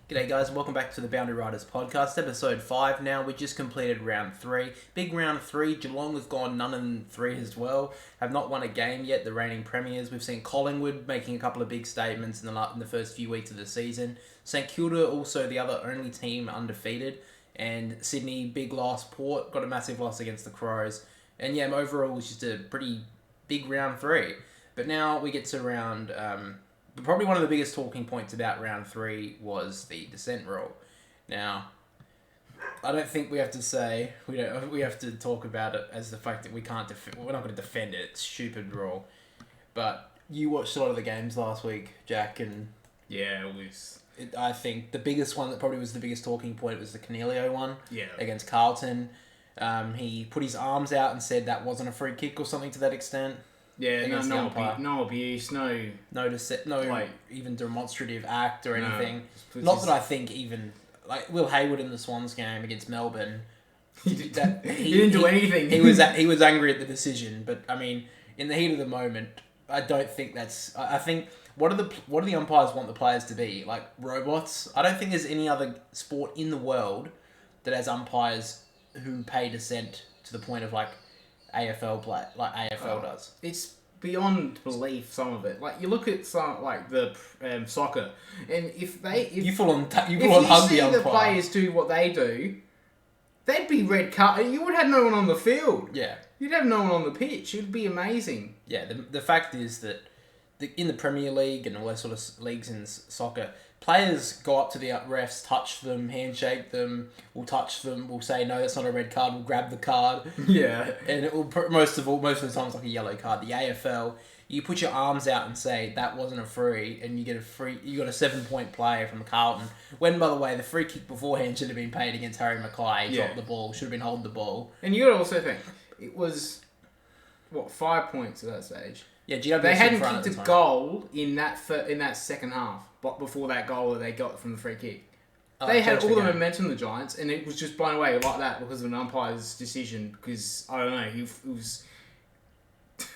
G'day guys, welcome back to the Boundary Riders Podcast, episode 5 now. We just completed round 3. Big round 3, Geelong has gone none in 3 as well. Have not won a game yet, the reigning premiers. We've seen Collingwood making a couple of big statements in the first few weeks of the season. St Kilda also the other only team undefeated. And Sydney, big loss. Port got a massive loss against the Crows. And yeah, overall it was just a pretty big round 3. But now we get to round... probably one of the biggest talking points about round 3 was the dissent rule. Now, I don't think we have to say we have to talk about it as the fact that we're not going to defend it. It's a stupid rule. But you watched a lot of the games last week, Jack, and yeah, it was. I think the biggest one that probably was the biggest talking point was the Cornelio one. Yeah. Against Carlton. He put his arms out and said that wasn't a free kick or something to that extent. Yeah, no abuse, no even demonstrative act or anything. No, Not that I think even like Will Hayward in the Swans game against Melbourne. He didn't do anything. He was angry at the decision, but I mean, in the heat of the moment, I don't think that's. I think what do the umpires want the players to be, like robots? I don't think there's any other sport in the world that has umpires who pay dissent to the point of like AFL play, like AFL does. It's beyond belief, some of it. Like, you look at some, like, the soccer, and if you full on see the players do what they do, they'd be red card. You would have no one on the field. Yeah. You'd have no one on the pitch. It'd be amazing. Yeah, the fact is that in the Premier League and all those sort of leagues in soccer, players go up to the refs, touch them, handshake them, we'll touch them, we'll say, no, that's not a red card, we'll grab the card. Yeah. And it will, most of the time, it's like a yellow card. The AFL, you put your arms out and say, that wasn't a free, and you got a 7-point play from Carlton. When, by the way, the free kick beforehand should have been paid against Harry Mackay. He dropped the ball, should have been holding the ball. And you got to also think, it was, 5 points at that stage? Yeah, GW they hadn't kicked a goal in that second half, but before that goal that they got from the free kick. They had all the momentum, the Giants, and it was just blown away like that because of an umpire's decision. Because I don't know, it was.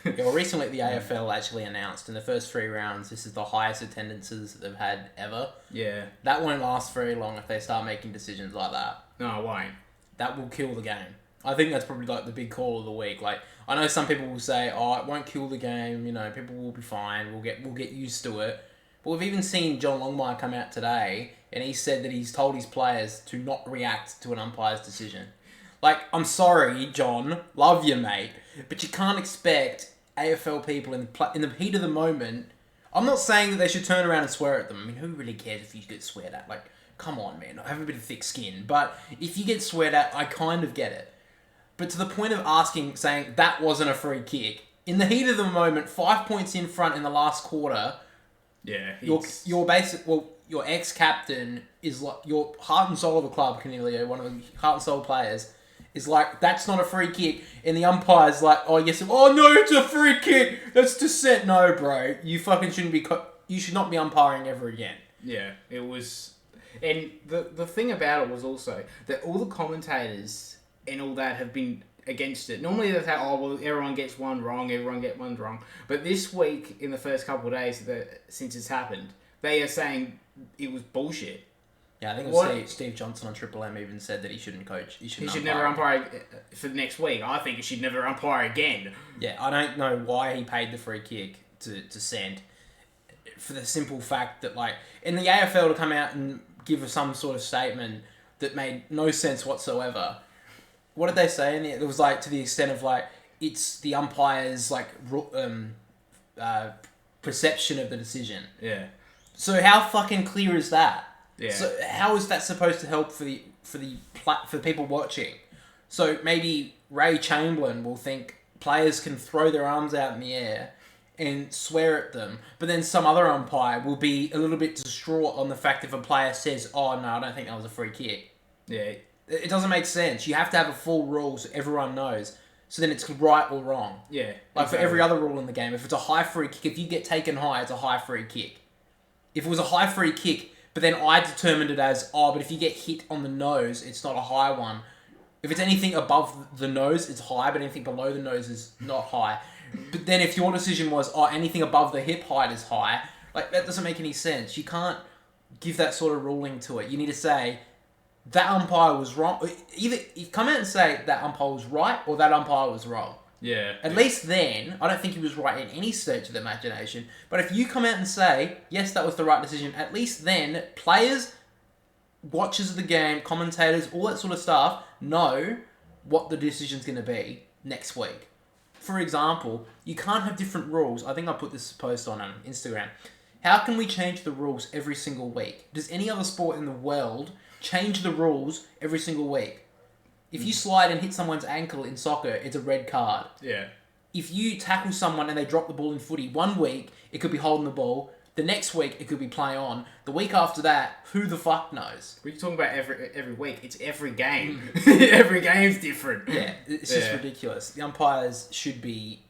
Yeah, well, recently the AFL actually announced in the first 3 rounds this is the highest attendances they've had ever. Yeah, that won't last very long if they start making decisions like that. No, it won't. That will kill the game. I think that's probably like the big call of the week. Like, I know some people will say, "Oh, it won't kill the game. You know, people will be fine. We'll get used to it." But we've even seen John Longmire come out today, and he said that he's told his players to not react to an umpire's decision. Like, I'm sorry, John, love you, mate, but you can't expect AFL people in the heat of the moment. I'm not saying that they should turn around and swear at them. I mean, who really cares if you get sweared at? Like, come on, man, I have a bit of thick skin. But if you get sweared at, I kind of get it. But to the point of saying that wasn't a free kick, in the heat of the moment, 5 points in front in the last quarter. Yeah, your ex-captain is like your heart and soul of the club, Cornelio, one of the heart and soul players, is like, that's not a free kick, and the umpire's like, oh yes, oh no, it's a free kick, that's dissent. No, bro, you fucking shouldn't be. You should not be umpiring ever again. Yeah, it was, and the thing about it was also that all the commentators and all that have been against it. Normally they say, oh, well, everyone gets one wrong, But this week, in the first couple of days since it's happened, they are saying it was bullshit. Yeah, I think it was Steve Johnson on Triple M even said that he shouldn't coach. He should never umpire for the next week. I think he should never umpire again. Yeah, I don't know why he paid the free kick to send. For the simple fact that, like, in the AFL to come out and give some sort of statement that made no sense whatsoever. What did they say in it? It was like to the extent of like it's the umpire's like perception of the decision. Yeah. So how fucking clear is that? Yeah. So how is that supposed to help for people watching? So maybe Ray Chamberlain will think players can throw their arms out in the air and swear at them, but then some other umpire will be a little bit distraught on the fact if a player says, "Oh no, I don't think that was a free kick." Yeah. It doesn't make sense. You have to have a full rule so everyone knows. So then it's right or wrong. Yeah. Like exactly. For every other rule in the game, if it's a high free kick, if you get taken high, it's a high free kick. If it was a high free kick, but then I determined it as, but if you get hit on the nose, it's not a high one. If it's anything above the nose, it's high, but anything below the nose is not high. But then if your decision was, anything above the hip height is high, like that doesn't make any sense. You can't give that sort of ruling to it. You need to say that umpire was wrong. Either you come out and say that umpire was right or that umpire was wrong. Yeah. At least then, I don't think he was right in any stretch of the imagination. But if you come out and say, yes, that was the right decision, at least then players, watchers of the game, commentators, all that sort of stuff know what the decision's going to be next week. For example, you can't have different rules. I think I put this post on Instagram. How can we change the rules every single week? Does any other sport in the world change the rules every single week? If you slide and hit someone's ankle in soccer, it's a red card. Yeah. If you tackle someone and they drop the ball in footy, one week, it could be holding the ball. The next week, it could be play on. The week after that, who the fuck knows? We're talking about every week. It's every game. Every game's different. Yeah, it's just ridiculous. The umpires should be...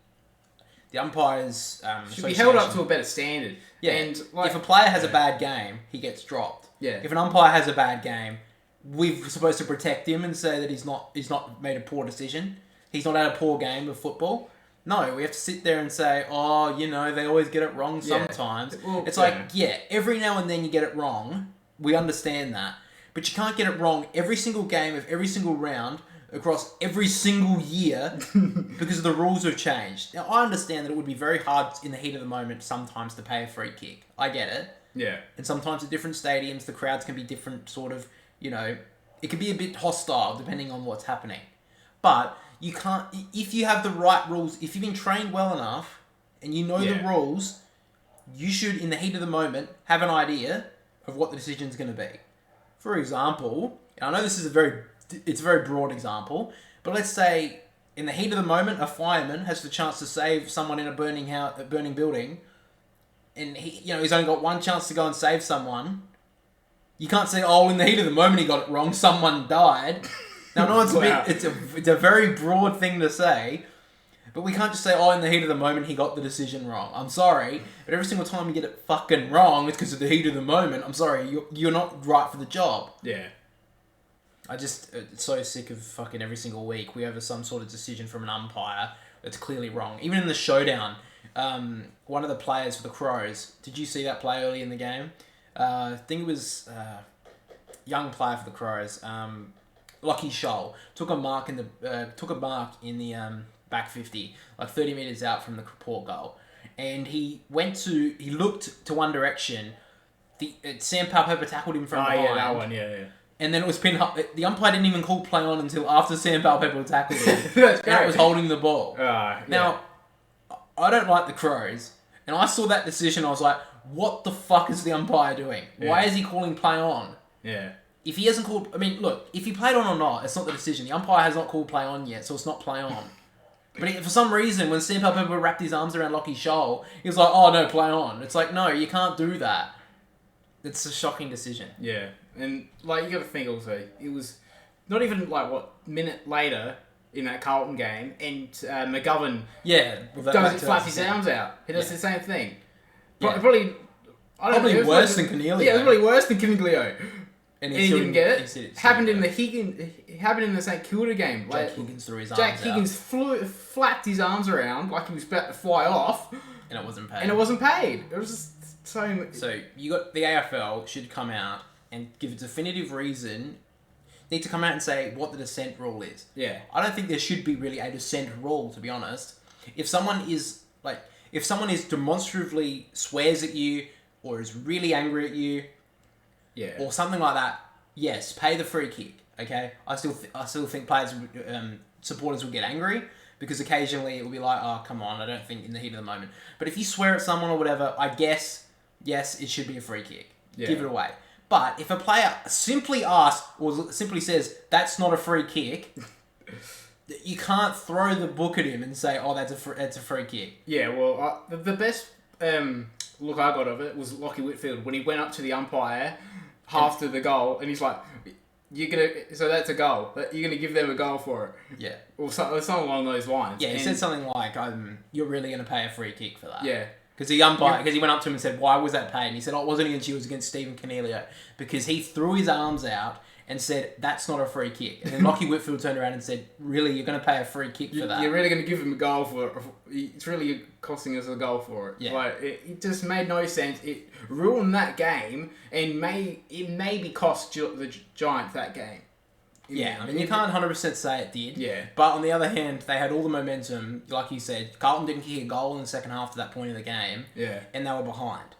should be held up to a better standard. Yeah, and if a player has a bad game, he gets dropped. Yeah. If an umpire has a bad game, we're supposed to protect him and say that he's not made a poor decision. He's not had a poor game of football. No, we have to sit there and say, oh, they always get it wrong sometimes. Well, it's like, every now and then you get it wrong. We understand that. But you can't get it wrong every single game of every single round across every single year because the rules have changed. Now, I understand that it would be very hard in the heat of the moment sometimes to pay a free kick. I get it. Yeah. And sometimes at different stadiums, the crowds can be different sort of, it can be a bit hostile depending on what's happening. But you can't, if you have the right rules, if you've been trained well enough and you know the rules, you should, in the heat of the moment, have an idea of what the decision's going to be. For example, I know this is it's a very broad example, but let's say in the heat of the moment, a fireman has the chance to save someone in a burning building, and he's only got one chance to go and save someone. You can't say, in the heat of the moment he got it wrong, someone died. Now, no, it's a very broad thing to say, but we can't just say, in the heat of the moment he got the decision wrong. I'm sorry, but every single time you get it fucking wrong, it's because of the heat of the moment. I'm sorry, you're not right for the job. Yeah. It's so sick of fucking every single week we have some sort of decision from an umpire that's clearly wrong. Even in the showdown, one of the players for the Crows, did you see that play early in the game? I think it was young player for the Crows, Lockie Scholl, took a mark in the back 50, like 30 metres out from the port goal, and he looked to one direction. Sam Palpepper tackled him from behind. Yeah, that one, yeah. And then it was pinned up. The umpire didn't even call play on until after Sam Palpepper tackled him. That's and it was holding the ball. Yeah. Now, I don't like the Crows, and I saw that decision, I was like, what the fuck is the umpire doing? Yeah. Why is he calling play on? Yeah. If he hasn't called... look, if he played on or not, it's not the decision. The umpire has not called play on yet, so it's not play on. But for some reason, when Sam Palpepper wrapped his arms around Lockie Scholl, he was like, no, play on. It's like, no, you can't do that. It's a shocking decision. Yeah. And, you got to think also, it was not even, minute later in that Carlton game, and McGovern flaps his arms out. He does the same thing. Yeah. Probably worse than Cornelio. Yeah, it was probably worse than Cornelio. And he didn't get it. Happened in the St Kilda game. Jack Higgins threw his arms Jack Higgins flapped his arms around like he was about to fly off. And it wasn't paid. It was just so... So, you got... The AFL should come out and give a definitive reason. Need to come out and say what the dissent rule is. Yeah. I don't think there should be really a dissent rule, to be honest. If someone is demonstratively swears at you or is really angry at you, or something like that, yes, pay the free kick. Okay, I still think players, supporters will get angry because occasionally it will be like, oh come on, I don't think in the heat of the moment. But if you swear at someone or whatever, I guess yes, it should be a free kick. Yeah. Give it away. But if a player simply asks or simply says that's not a free kick, you can't throw the book at him and say, oh, that's a free kick. Yeah, well, the best look I got of it was Lachie Whitfield when he went up to the umpire half to the goal and he's like, so that's a goal. You're going to give them a goal for it. Yeah. Or something along those lines. Yeah, he said something like, you're really going to pay a free kick for that. Yeah. Because the umpire, because he went up to him and said, why was that paid? And he said, it wasn't against you, it was against Stephen Cornelio. Because he threw his arms out and said, that's not a free kick. And then Lockie Whitfield turned around and said, really, you're going to pay a free kick for that? You're really going to give him a goal for it? It's really costing us a goal for it. Yeah. Like, it just made no sense. It ruined that game, and it maybe cost the Giants that game. Yeah, I mean, you can't 100% say it did. Yeah. But on the other hand, they had all the momentum. Like you said, Carlton didn't kick a goal in the second half to that point of the game. Yeah. And they were behind.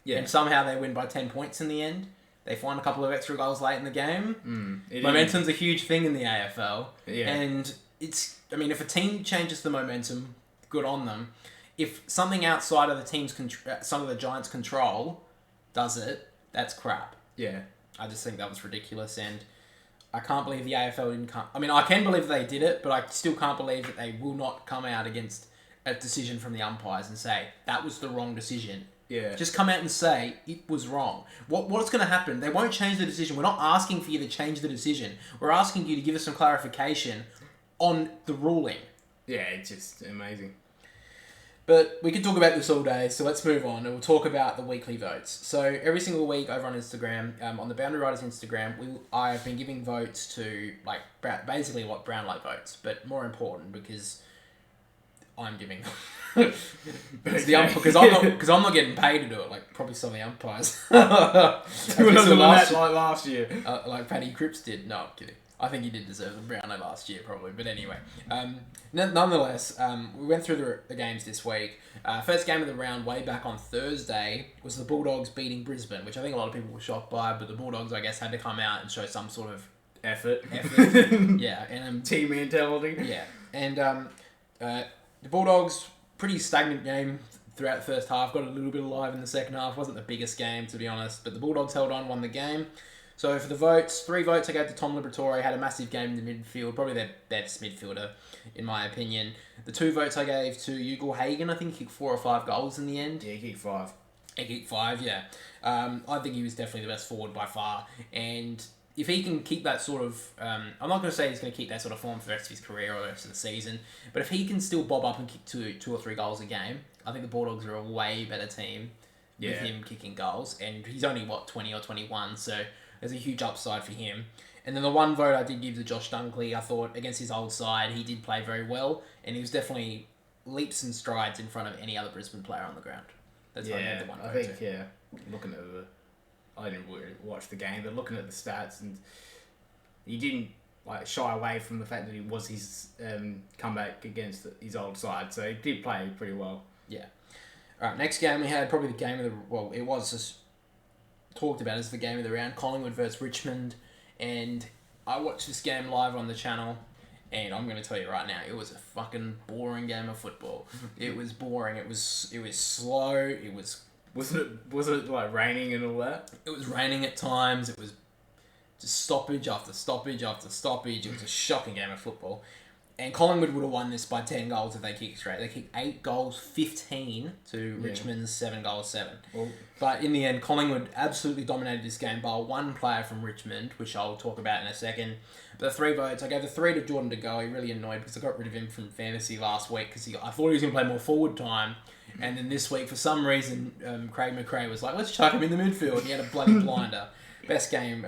Yeah. And somehow they win by 10 points in the end. They find a couple of extra goals late in the game. Momentum's a huge thing in the AFL. Yeah. And if a team changes the momentum, good on them. If something outside of some of the Giants' control does it, that's crap. Yeah. I just think that was ridiculous, and I can't believe the AFL didn't come... I mean, I can believe they did it, but I still can't believe that they will not come out against a decision from the umpires and say, that was the wrong decision. Yeah. Just come out and say, it was wrong. What's going to happen? They won't change the decision. We're not asking for you to change the decision. We're asking you to give us some clarification on the ruling. Yeah, it's just amazing. But we could talk about this all day, so let's move on and we'll talk about the weekly votes. So every single week over on Instagram, on the Boundary Riders Instagram, I've been giving votes to basically what Brownlow votes, but more important because I'm giving because I'm not getting paid to do it, like probably some of the umpires. last year. Like Paddy Cripps did. No, I'm kidding. I think he did deserve the Brownlow last year, probably. But anyway, nonetheless, we went through the games this week. First game of the round, way back on Thursday, was the Bulldogs beating Brisbane, which I think a lot of people were shocked by. But the Bulldogs, I guess, had to come out and show some sort of effort. Yeah, and team mentality. Yeah, and the Bulldogs, pretty stagnant game throughout the first half. Got a little bit alive in the second half. Wasn't the biggest game, to be honest, but the Bulldogs held on, won the game. So for the votes, 3 votes I gave to Tom Liberatore. Had a massive game in the midfield, probably their best midfielder, in my opinion. The 2 votes I gave to Ugal Hagan. I think he kicked 4 or 5 goals in the end. Yeah, he kicked 5. He kicked 5, yeah. I think he was definitely the best forward by far. And if he can keep that sort of... I'm not going to say he's going to keep that sort of form for the rest of his career or the rest of the season, but if he can still bob up and kick 2 or 3 goals a game, I think the Bulldogs are a way better team with him kicking goals. And he's only, 20 or 21, so... There's a huge upside for him. And then the 1 vote I did give to Josh Dunkley, I thought against his old side, he did play very well. And he was definitely leaps and strides in front of any other Brisbane player on the ground. That's why I made the 1 vote. I think, looking at I didn't really watch the game, but looking at the stats, and he didn't shy away from the fact that it was his comeback against his old side. So he did play pretty well. Yeah. All right, next game we had probably the game of the... Well, it was just... talked about as the game of the round, Collingwood versus Richmond, and I watched this game live on the channel, and I'm going to tell you right now, it was a fucking boring game of football. It was boring. It was slow. It was... Was it like raining and all that? It was raining at times. It was just stoppage after stoppage after stoppage. It was a shocking game of football. And Collingwood would have won this by 10 goals if they kicked straight. They kicked 8 goals, 15 to Richmond's 7 goals, 7. Well, but in the end, Collingwood absolutely dominated this game by 1 player from Richmond, which I'll talk about in a second. But the 3 votes, I gave the 3 to Jordan De Goey. Really annoyed because I got rid of him from fantasy last week because I thought he was going to play more forward time. And then this week, for some reason, Craig McRae was like, let's chuck him in the midfield. He had a bloody blinder. Best game...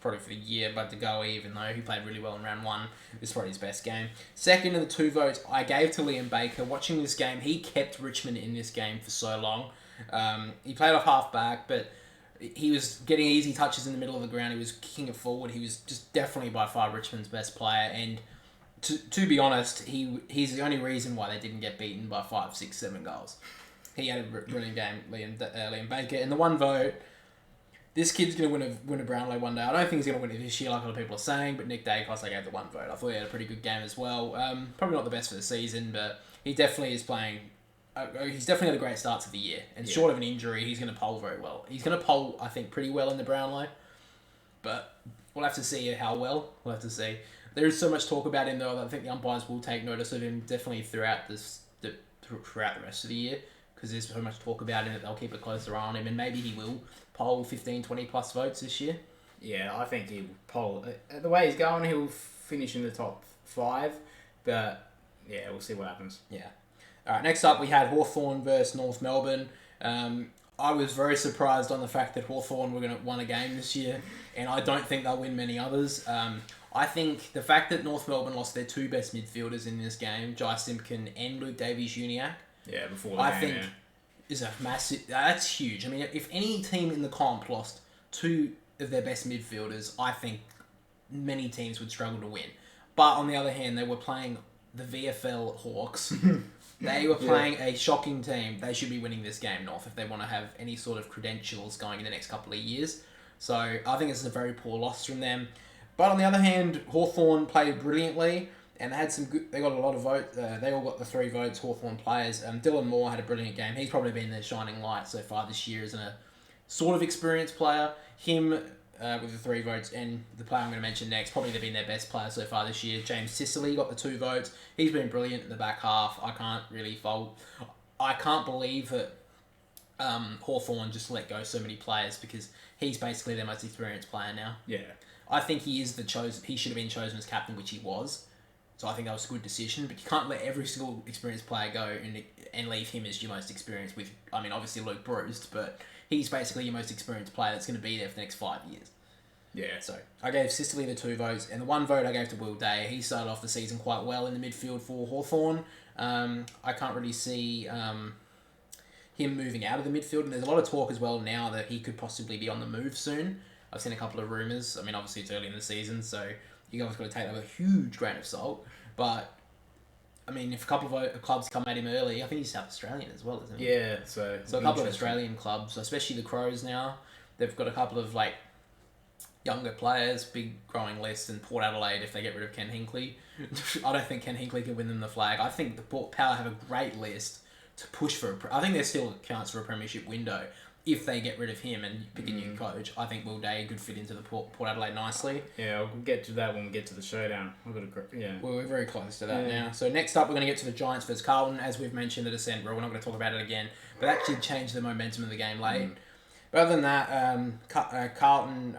probably for the year, but De Goey, even though he played really well in round 1, this is probably his best game. Second of the 2 votes I gave to Liam Baker. Watching this game, he kept Richmond in this game for so long. He played off half back, but he was getting easy touches in the middle of the ground. He was kicking it forward. He was just definitely by far Richmond's best player. And to be honest, he's the only reason why they didn't get beaten by 5, 6, 7 goals. He had a brilliant game, Liam Baker. And the 1 vote... This kid's going to win a Brownlow one day. I don't think he's going to win it this year like a lot of people are saying, but Nick Dacos, I gave the 1 vote. I thought he had a pretty good game as well. Probably not the best for the season, but he definitely is playing... he's definitely had a great start to the year. And short of an injury, he's going to poll very well. He's going to poll, I think, pretty well in the Brownlow. But we'll have to see how well. We'll have to see. There is so much talk about him, though, that I think the umpires will take notice of him definitely throughout the rest of the year. Because there's so much talk about him that they'll keep a closer eye on him, and maybe he will poll 15, 20 plus votes this year. Yeah, I think he'll poll. The way he's going, he'll finish in the top 5, but yeah, we'll see what happens. Yeah. All right, next up we had Hawthorn versus North Melbourne. I was very surprised on the fact that Hawthorn were going to win a game this year, and I don't think they'll win many others. I think the fact that North Melbourne lost their two best midfielders in this game, Jai Simpkin and Luke Davies-Uniacke, before the game, is a massive... That's huge. I mean, if any team in the comp lost two of their best midfielders, I think many teams would struggle to win. But on the other hand, they were playing the VFL Hawks. They were playing a shocking team. They should be winning this game, North, if they want to have any sort of credentials going in the next couple of years. So I think it's a very poor loss from them. But on the other hand, Hawthorn played brilliantly, and they had some good. They got a lot of votes. They all got the 3 votes. Hawthorn players. Dylan Moore had a brilliant game. He's probably been their shining light so far this year as a sort of experienced player. Him with the 3 votes, and the player I'm going to mention next, probably they've been their best player so far this year. James Sicily got the 2 votes. He's been brilliant in the back half. I can't really fault. I can't believe that Hawthorn just let go so many players, because he's basically their most experienced player now. Yeah. I think he is he should have been chosen as captain, which he was. So I think that was a good decision. But you can't let every single experienced player go and leave him as your most experienced with... I mean, obviously Luke Bruce, but he's basically your most experienced player that's going to be there for the next 5 years. Yeah. So I gave Sicily the 2 votes, and the 1 vote I gave to Will Day. He started off the season quite well in the midfield for Hawthorn. I can't really see him moving out of the midfield, and there's a lot of talk as well now that he could possibly be on the move soon. I've seen a couple of rumours. I mean, obviously it's early in the season, so you guys got to take that with a huge grain of salt. But I mean, if a couple of clubs come at him early, I think he's South Australian as well, isn't he? Yeah, so a couple of Australian clubs, especially the Crows now, they've got a couple of younger players, big growing list, and Port Adelaide, if they get rid of Ken Hinkley, I don't think Ken Hinkley can win them the flag. I think the Port Power have a great list to push for. I think there's still a chance for a premiership window if they get rid of him and pick a new coach. I think Will Day could fit into the Port Adelaide nicely. Yeah, we'll get to that when we get to the showdown. Well, we're very close to that now. So next up, we're going to get to the Giants versus Carlton. As we've mentioned, the Dissent rule. We're not going to talk about it again, but that did change the momentum of the game late. But other than that, Carlton,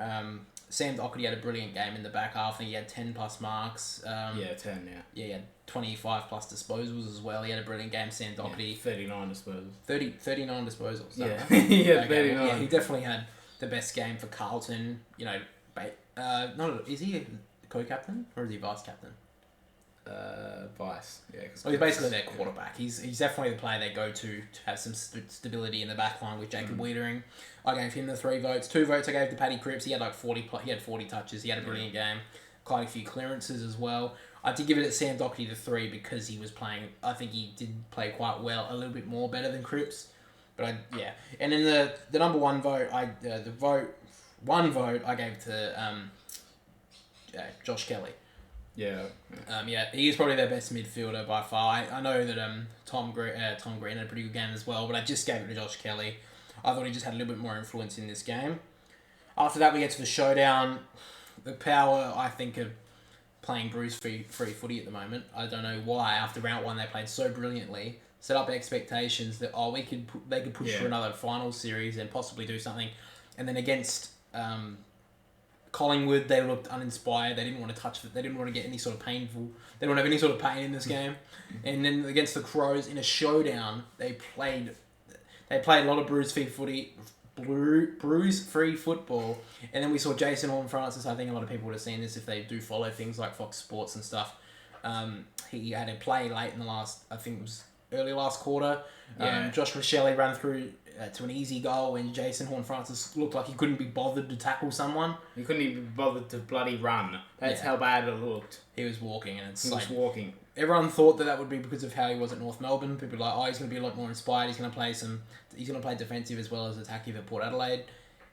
Sam Doherty had a brilliant game in the back half. I think he had 10 plus marks. 10, Yeah, he had 25 plus disposals as well. He had a brilliant game, Sam Doherty. 39 disposals. 39 disposals. Yeah, right? yeah, 39. Yeah, he definitely had the best game for Carlton. You know, is he a co-captain or is he vice-captain? Vice. Yeah. He's basically their quarterback. He's definitely the player they go to have some stability in the back line with Jacob Wiedering. I gave him the 3 votes. 2 votes I gave to Paddy Cripps. He had 40 touches. He had a brilliant game. Quite a few clearances as well. I did give it to Sam Doherty the 3 because he was playing. I think he did play quite well, a little bit more better than Cripps. But and then the number 1 vote, one vote I gave to Josh Kelly. Yeah. He is probably their best midfielder by far. I know that Tom Green had a pretty good game as well, but I just gave it to Josh Kelly. I thought he just had a little bit more influence in this game. After that, we get to the showdown. The Power, I think, are playing bruise-free footy at the moment. I don't know why. After round 1, they played so brilliantly, set up expectations that they could push for another final series and possibly do something. And then against Collingwood, they looked uninspired. They didn't want to touch it. They didn't want to get any sort of painful... They didn't have any sort of pain in this game. And then against the Crows, in a showdown, they played a lot of bruise-free football. And then we saw Jason Horne-Francis. I think a lot of people would have seen this if they do follow things like Fox Sports and stuff. He had a play late in the early last quarter. Josh Rochelle ran through to an easy goal when Jason Horne-Francis looked like he couldn't be bothered to tackle someone. He couldn't even be bothered to bloody run. That's how bad it looked. He was walking, and he was walking. Everyone thought that would be because of how he was at North Melbourne. People were like, he's going to be a lot more inspired. He's going to play defensive as well as attacking for Port Adelaide.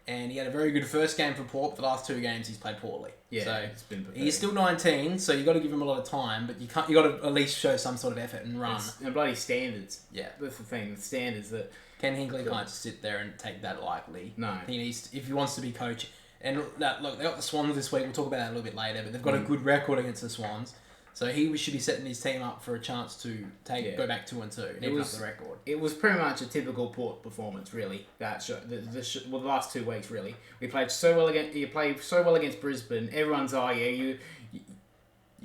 And he had a very good first game for Port. The last 2 games he's played poorly. Yeah, so it's been pathetic. He's still 19, so you got to give him a lot of time. But you got to at least show some sort of effort and run. And bloody standards. Yeah, that's the thing. The standards that Ken Hinkley can't just sit there and take that lightly. No, he needs if he wants to be coach. And look, they got the Swans this week. We'll talk about that a little bit later. But they've got a good record against the Swans. So he should be setting his team up for a chance to go back 2-2 and even up the record. It was pretty much a typical Port performance, really. That show, the last 2 weeks, really. We played so well against. You played so well against Brisbane. Everyone's you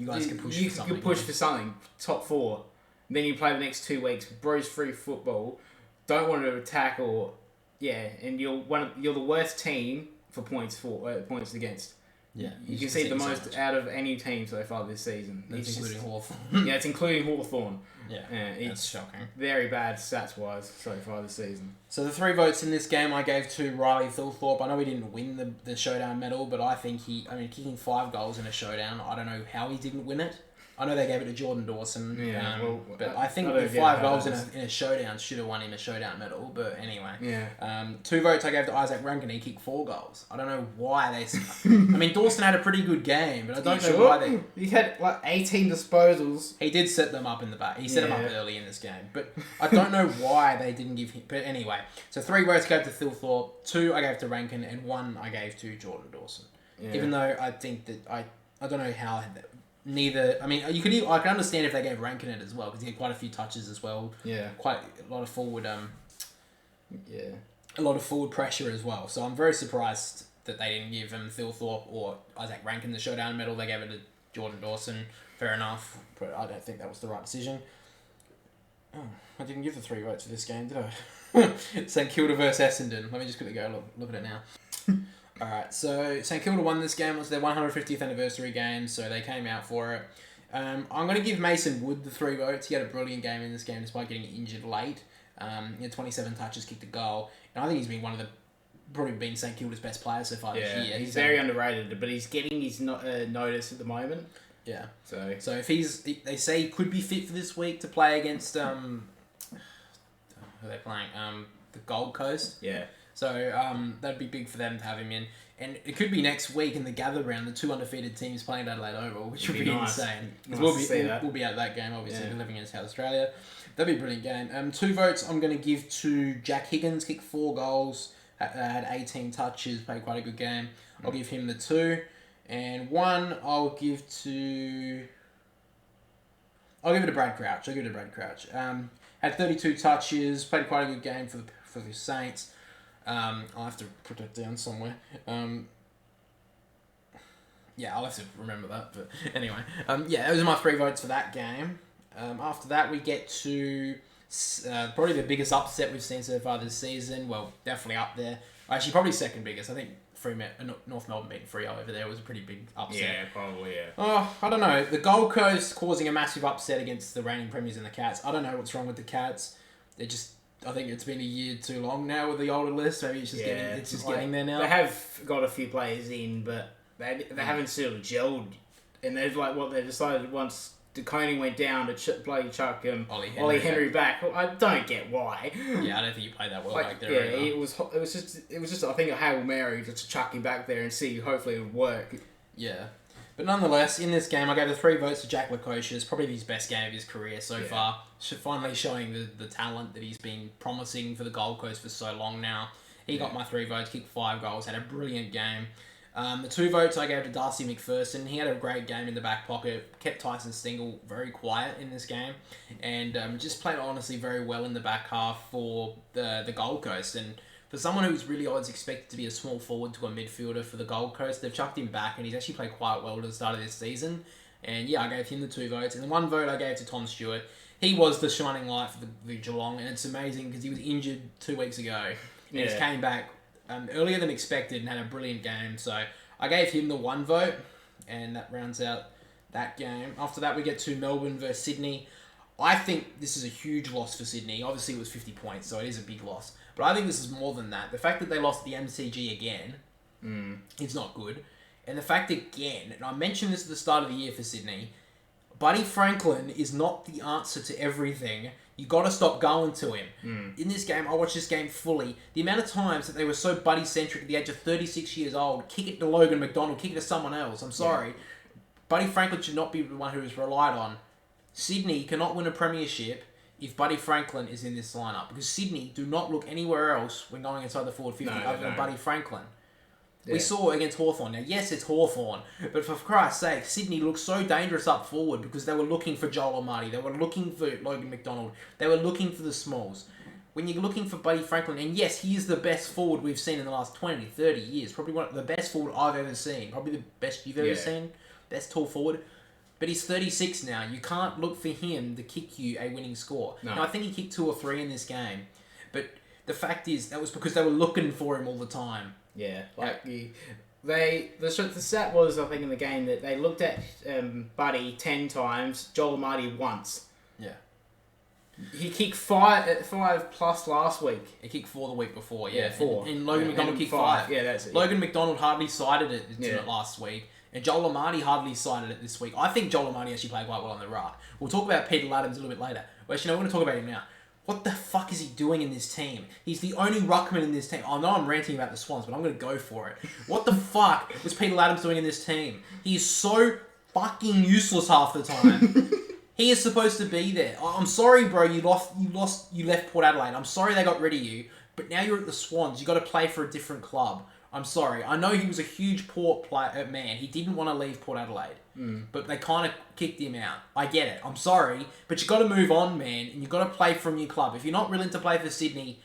guys can push. You can push for something. Top 4. Then you play the next 2 weeks. Bruise-free football. Don't want to attack or and you're the worst team for points against. Yeah, you can see the most out of any team so far this season. That's including Hawthorn. Yeah, it's including Hawthorn. Yeah, it's shocking. Very bad stats-wise so far this season. So the 3 votes in this game I gave to Riley Thilthorpe. I know he didn't win the showdown medal, but I think kicking 5 goals in a showdown, I don't know how he didn't win it. I know they gave it to Jordan Dawson, but I think the 5 goals in a showdown should have won him a showdown medal. But anyway, 2 votes I gave to Isaac Rankin. He kicked 4 goals. I don't know why they. Dawson had a pretty good game, but I don't know why they. He had 18 disposals. He did set them up in the back. He set them up early in this game, but I don't know why they didn't give him. But anyway, so 3 votes I gave to Thilthorpe, 2 I gave to Rankin, and 1 I gave to Jordan Dawson. Yeah. Even though I think that I don't know how. Neither. I can understand if they gave Rankin it as well because he had quite a few touches as well. Yeah. Quite a lot of forward. A lot of forward pressure as well. So I'm very surprised that they didn't give Thilthorpe or Isaac Rankin the showdown medal. They gave it to Jordan Dawson. Fair enough, but I don't think that was the right decision. Oh, I didn't give the 3 votes for this game, did I? St Kilda versus Essendon. Let me just quickly go look at it now. Alright, so St Kilda won this game. It was their 150th anniversary game, so they came out for it. I'm going to give Mason Wood the 3 votes. He had a brilliant game in this game despite getting injured late. He had 27 touches, kicked a goal. And I think he's been probably been St Kilda's best player so far this year. He's very underrated, but he's getting his notice at the moment. Yeah. So if they say he could be fit for this week to play against, who are they playing? The Gold Coast. Yeah. So that'd be big for them to have him in. And it could be next week in the gather round, the 2 undefeated teams playing Adelaide Oval, which would be insane. We'll be at that game, obviously, living in South Australia. That'd be a brilliant game. 2 votes I'm going to give to Jack Higgins, kicked 4 goals, had 18 touches, played quite a good game. I'll give him the 2. And 1 I'll give it to Brad Crouch. Had 32 touches, played quite a good game for the Saints. I'll have to put that down somewhere. I'll have to remember that. But anyway, those are my 3 votes for that game. After that, we get to probably the biggest upset we've seen so far this season. Well, definitely up there. Actually, probably second biggest. I think North Melbourne beating Freo over there was a pretty big upset. Yeah, probably, yeah. Oh, I don't know. The Gold Coast causing a massive upset against the reigning premiers and the Cats. I don't know what's wrong with the Cats. I think it's been a year too long now with the older list. Maybe it's just getting there now. They have got a few players in, but they haven't sort of gelled. And they've they decided once De Koning went down to play Chuck Ollie Henry back. I don't get why. Yeah, I don't think he played that well back there. Yeah, it was just I think a Hail Mary just to chuck him back there and see hopefully it would work. Yeah. But nonetheless, in this game, I gave the 3 votes to Jack Lukosius. It's probably his best game of his career so far. Finally showing the talent that he's been promising for the Gold Coast for so long now. He got my 3 votes, kicked 5 goals, had a brilliant game. The 2 votes I gave to Darcy McPherson. He had a great game in the back pocket, kept Tyson Stingle very quiet in this game, and just played honestly very well in the back half for the Gold Coast. And for someone who's really always expected to be a small forward to a midfielder for the Gold Coast, they've chucked him back, and he's actually played quite well to the start of this season. And I gave him the 2 votes. And the 1 vote I gave to Tom Stewart. He was the shining light for the Geelong, and it's amazing because he was injured 2 weeks ago. And he came back earlier than expected and had a brilliant game. So I gave him the 1 vote, and that rounds out that game. After that, we get to Melbourne versus Sydney. I think this is a huge loss for Sydney. Obviously, it was 50 points, so it is a big loss. But I think this is more than that. The fact that they lost the MCG again is not good. And the fact again, and I mentioned this at the start of the year for Sydney, Buddy Franklin is not the answer to everything. You got to stop going to him. In this game, I watched this game fully. The amount of times that they were so buddy-centric at the age of 36 years old, kick it to Logan McDonald, kick it to someone else. I'm sorry. Buddy Franklin should not be the one who is relied on. Sydney cannot win a premiership if Buddy Franklin is in this lineup, because Sydney do not look anywhere else when going inside the forward 50 other than Buddy Franklin. Yeah. We saw against Hawthorn. Now, yes, it's Hawthorn, but for Christ's sake, Sydney looked so dangerous up forward because they were looking for Joel Amati. They were looking for Logan McDonald. They were looking for the smalls. When you're looking for Buddy Franklin, and yes, he is the best forward we've seen in the last 20, 30 years. Probably one of the best forward I've ever seen. Probably the best you've ever seen. Best tall forward. But he's 36 now. You can't look for him to kick you a winning score. No. Now, I think he kicked 2 or 3 in this game. But the fact is that was because they were looking for him all the time. Yeah, the stat was, I think, in the game that they looked at Buddy 10 times, Joel Amati once. Yeah. He kicked 5 plus last week. He kicked 4 the week before, Yeah, 4. And Logan McDonald kicked 5. Yeah, that's it. Logan McDonald hardly sided it last week. And Joel Amati hardly sided it this week. I think Joel Amati actually played quite well on the ruck. We'll talk about Peter Laddams a little bit later. Well, actually, no, we're going to talk about him now. What the fuck is he doing in this team? He's the only ruckman in this team. I know I'm ranting about the Swans, but I'm going to go for it. What the fuck was Peter Laddams doing in this team? He is so fucking useless half the time. He is supposed to be there. I'm sorry, bro. You left Port Adelaide. I'm sorry they got rid of you, but now you're at the Swans. You got to play for a different club. I'm sorry. I know he was a huge Port man. He didn't want to leave Port Adelaide, but they kind of kicked him out. I get it. I'm sorry, but you got to move on, man, and you got to play for a new club. If you're not willing to play for Sydney,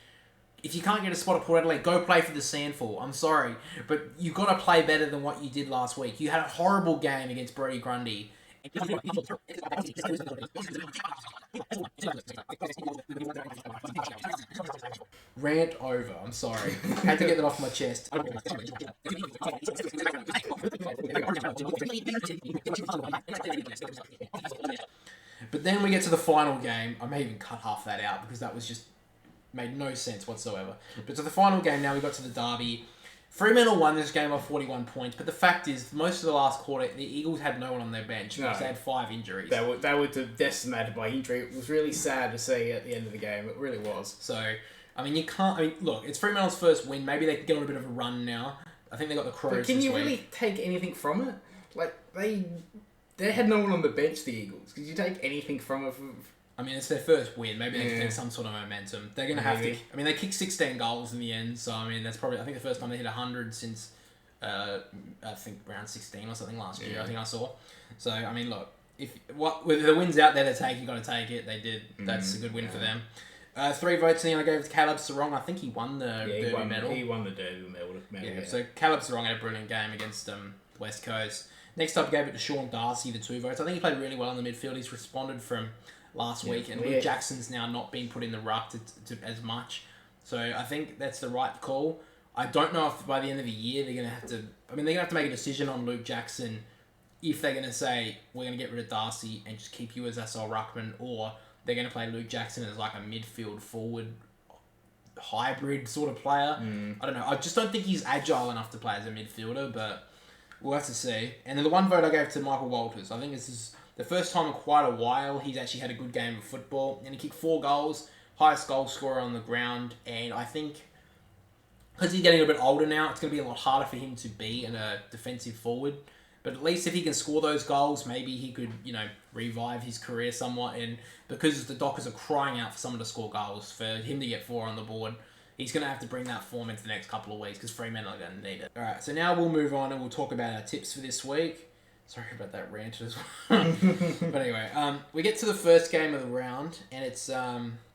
if you can't get a spot at Port Adelaide, go play for the Sandful. I'm sorry, but you got to play better than what you did last week. You had a horrible game against Brodie Grundy. Rant over. I'm sorry. Had to get that off my chest. But then we get to the final game. I may even cut half that out because that was just made no sense whatsoever. But to the final game now, we got to the derby. Fremantle won this game by 41 points, but the fact is, most of the last quarter, the Eagles had no one on their bench because they had 5 injuries. They were decimated by injury. It was really sad to see at the end of the game. It really was. So, I mean, you can't... I mean, look, it's Fremantle's first win. Maybe they can get on a bit of a run now. I think they got the Crows But can you really take anything from it? Like, they had no one on the bench, the Eagles. Could you take anything from it? I mean, it's their first win. Maybe they can take some sort of momentum. They're going to have to... I mean, they kicked 16 goals in the end, so, I mean, that's probably... I think the first time they hit 100 since, I think, round 16 or something last year, I think I saw. So, I mean, look, with the wins out there to take, you got to take it. They did. That's a good win for them. 3 votes in the end I gave to Caleb Sarong. I think he won the Derby medal. He won the Derby medal. Yeah, so Caleb Sarong had a brilliant game against West Coast. Next up, I gave it to Sean Darcy, the 2 votes. I think he played really well in the midfield. He's responded from last week, and Luke Jackson's now not being put in the ruck to as much. So I think that's the right call. I don't know if by the end of the year they're going to have to... I mean, they're going to have to make a decision on Luke Jackson if they're going to say, we're going to get rid of Darcy and just keep you as SL Ruckman, or they're going to play Luke Jackson as like a midfield forward hybrid sort of player. I don't know. I just don't think he's agile enough to play as a midfielder, but we'll have to see. And then the 1 vote I gave to Michael Walters. I think this is the first time in quite a while he's actually had a good game of football. And he kicked 4 goals, highest goal scorer on the ground. And I think because he's getting a bit older now, it's going to be a lot harder for him to be a defensive forward. But at least if he can score those goals, maybe he could, revive his career somewhat. And because the Dockers are crying out for someone to score goals, for him to get 4 on the board, he's going to have to bring that form into the next couple of weeks because Fremantle are going to need it. All right, so now we'll move on and we'll talk about our tips for this week. Sorry about that rant as well. But anyway, we get to the first game of the round, and it's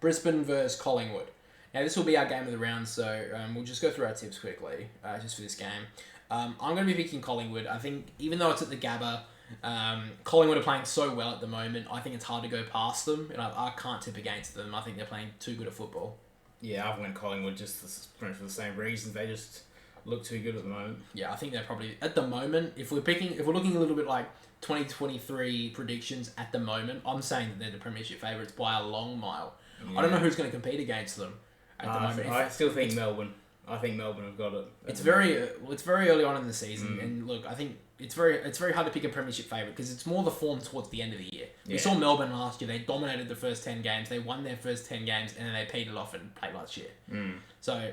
Brisbane versus Collingwood. Now, this will be our game of the round, so we'll just go through our tips quickly, just for this game. I'm going to be picking Collingwood. I think, even though it's at the Gabba, Collingwood are playing so well at the moment, I think it's hard to go past them, and I can't tip against them. I think they're playing too good at football. Yeah, I've went Collingwood just for the same reasons. They just look too good at the moment. Yeah, I think they're probably at the moment. If we're looking a little bit like 2023 predictions at the moment, I'm saying that they're the Premiership favourites by a long mile. Yeah. I don't know who's going to compete against them at the moment. I still think Melbourne. I think Melbourne have got it. It's very early on in the season, and look, I think it's very hard to pick a Premiership favourite because it's more the form towards the end of the year. Yeah. We saw Melbourne last year; they dominated the first 10 games, they won their first 10 games, and then they petered off and played last year. So.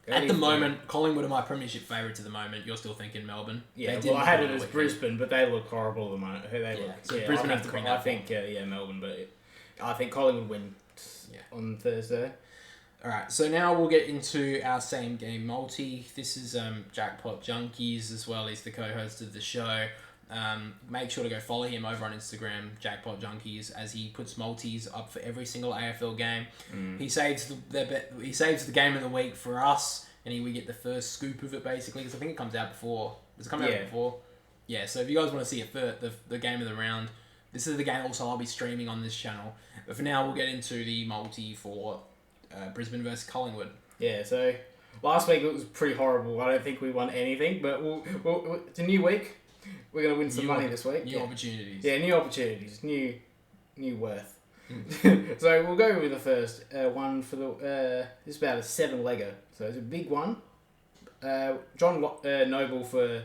At the moment, Collingwood are my Premiership favourites at the moment. You're still thinking Melbourne? Yeah, well, I had it as Brisbane, but they look horrible at the moment. Brisbane have to bring that. I think Melbourne, but I think Collingwood win on Thursday. Alright, so now we'll get into our same game multi. This is Jackpot Junkies as well. He's the co-host of the show. Make sure to go follow him over on Instagram, Jackpot Junkies, as he puts multis up for every single AFL game. He saves the game of the week for us, and we get the first scoop of it basically, because I think it comes out before. Does it come out before? Yeah, so if you guys want to see it for the game of the round, this is the game also I'll be streaming on this channel. But for now, we'll get into the multi for Brisbane versus Collingwood. Yeah, so last week it was pretty horrible. I don't think we won anything, but it's a new week. We're going to win some money this week. New opportunities. Yeah, new opportunities. New worth. So we'll go with the first one for the... it's about a 7-legger. So it's a big one. John Noble for